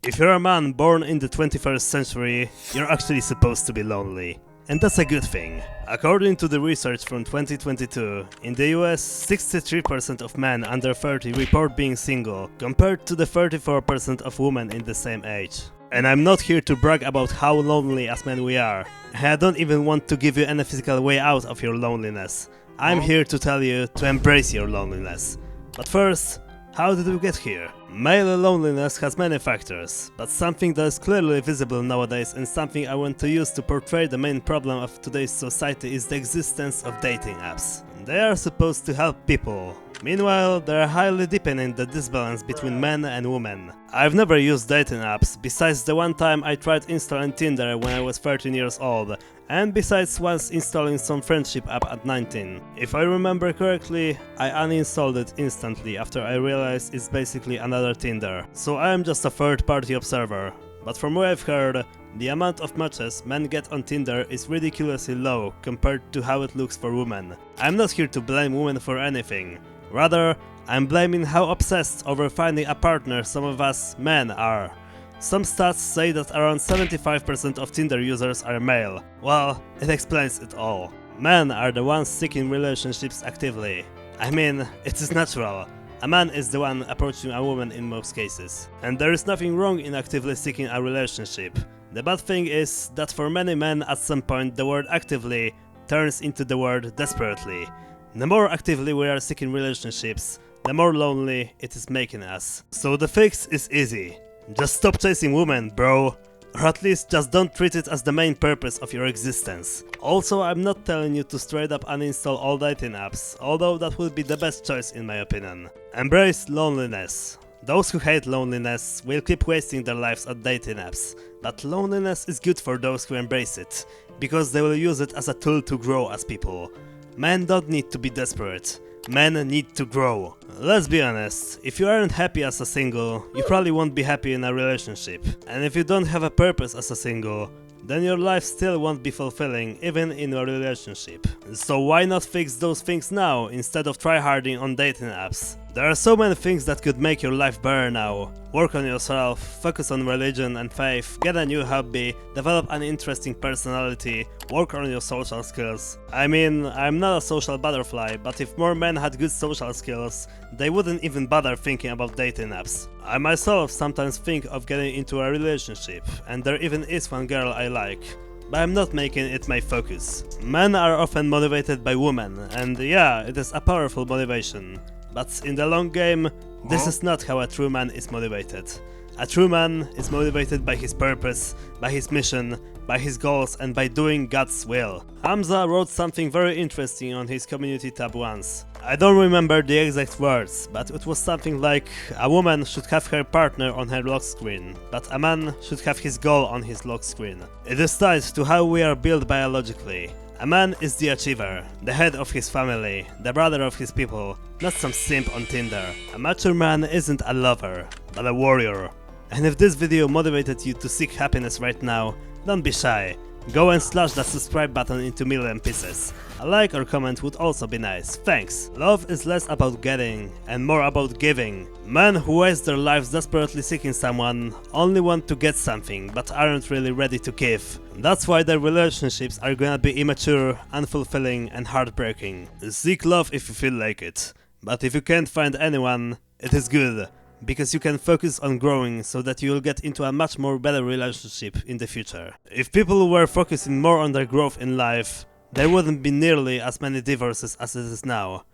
If you're a man born in the 21st century, you're actually supposed to be lonely. And that's a good thing. According to the research from 2022, in the US, 63% of men under 30 report being single, compared to the 34% of women in the same age. And I'm not here to brag about how lonely as men we are. I don't even want to give you any physical way out of your loneliness. I'm here to tell you to embrace your loneliness. But first, how did we get here? Male loneliness has many factors, but something that is clearly visible nowadays and something I want to use to portray the main problem of today's society is the existence of dating apps. They are supposed to help people. Meanwhile, they are highly deepening the disbalance between men and women. I've never used dating apps, besides the one time I tried installing Tinder when I was 13 years old, and besides once installing some friendship app at 19. If I remember correctly, I uninstalled it instantly after I realized it's basically another Tinder. So I am just a third-party observer. But from what I've heard, the amount of matches men get on Tinder is ridiculously low compared to how it looks for women. I'm not here to blame women for anything. Rather, I'm blaming how obsessed over finding a partner some of us men are. Some stats say that around 75% of Tinder users are male. Well, it explains it all. Men are the ones seeking relationships actively. I mean, it is natural. A man is the one approaching a woman in most cases. And there is nothing wrong in actively seeking a relationship. The bad thing is that for many men at some point the word actively turns into the word desperately. The more actively we are seeking relationships, the more lonely it is making us. So the fix is easy. Just stop chasing women, bro. Or at least just don't treat it as the main purpose of your existence. Also, I'm not telling you to straight up uninstall all dating apps, although that would be the best choice in my opinion. Embrace loneliness. Those who hate loneliness will keep wasting their lives on dating apps, but loneliness is good for those who embrace it, because they will use it as a tool to grow as people. Men don't need to be desperate. Men need to grow. Let's be honest, if you aren't happy as a single, you probably won't be happy in a relationship. And if you don't have a purpose as a single, then your life still won't be fulfilling even in a relationship. So why not fix those things now instead of tryharding on dating apps? There are so many things that could make your life better now. Work on yourself, focus on religion and faith, get a new hobby, develop an interesting personality, work on your social skills. I mean, I'm not a social butterfly, but if more men had good social skills, they wouldn't even bother thinking about dating apps. I myself sometimes think of getting into a relationship, and there even is one girl I like. But I'm not making it my focus. Men are often motivated by women, and yeah, it is a powerful motivation. But in the long game, this is not how a true man is motivated. A true man is motivated by his purpose, by his mission, by his goals and by doing God's will. Hamza wrote something very interesting on his community tab once. I don't remember the exact words, but it was something like a woman should have her partner on her lock screen, but a man should have his goal on his lock screen. It is tied to how we are built biologically. A man is the achiever, the head of his family, the brother of his people, not some simp on Tinder. A mature man isn't a lover, but a warrior. And if this video motivated you to seek happiness right now, don't be shy. Go and slash that subscribe button into million pieces. A like or comment would also be nice, thanks. Love is less about getting and more about giving. Men who waste their lives desperately seeking someone only want to get something but aren't really ready to give. That's why their relationships are gonna be immature, unfulfilling and heartbreaking. Seek love if you feel like it. But if you can't find anyone, it is good. Because you can focus on growing so that you will get into a much more better relationship in the future. If people were focusing more on their growth in life, there wouldn't be nearly as many divorces as it is now.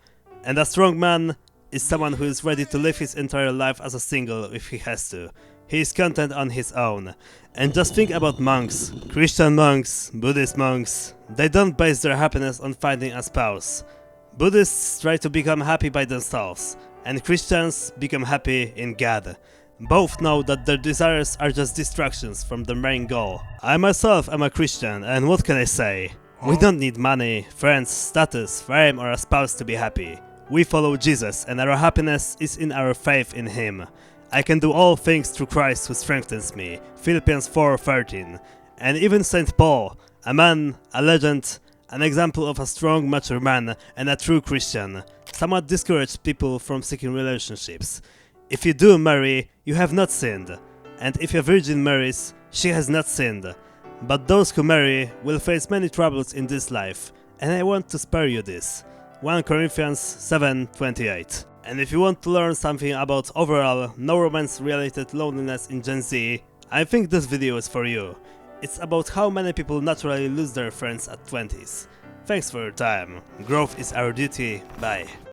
And a strong man is someone who is ready to live his entire life as a single if he has to. He is content on his own. And just think about monks, Christian monks, Buddhist monks. They don't base their happiness on finding a spouse. Buddhists try to become happy by themselves, and Christians become happy in God. Both know that their desires are just distractions from their main goal. I myself am a Christian, and what can I say? We don't need money, friends, status, fame or a spouse to be happy. We follow Jesus and our happiness is in our faith in Him. I can do all things through Christ who strengthens me, Philippians 4:13. And even St. Paul, a man, a legend, an example of a strong, mature man and a true Christian, somewhat discouraged people from seeking relationships. If you do marry, you have not sinned. And if a virgin marries, she has not sinned. But those who marry will face many troubles in this life, and I want to spare you this. 1 Corinthians 7:28. And if you want to learn something about overall no romance related loneliness in Gen Z, I think this video is for you. It's about how many people naturally lose their friends at 20s. Thanks for your time. Growth is our duty. Bye.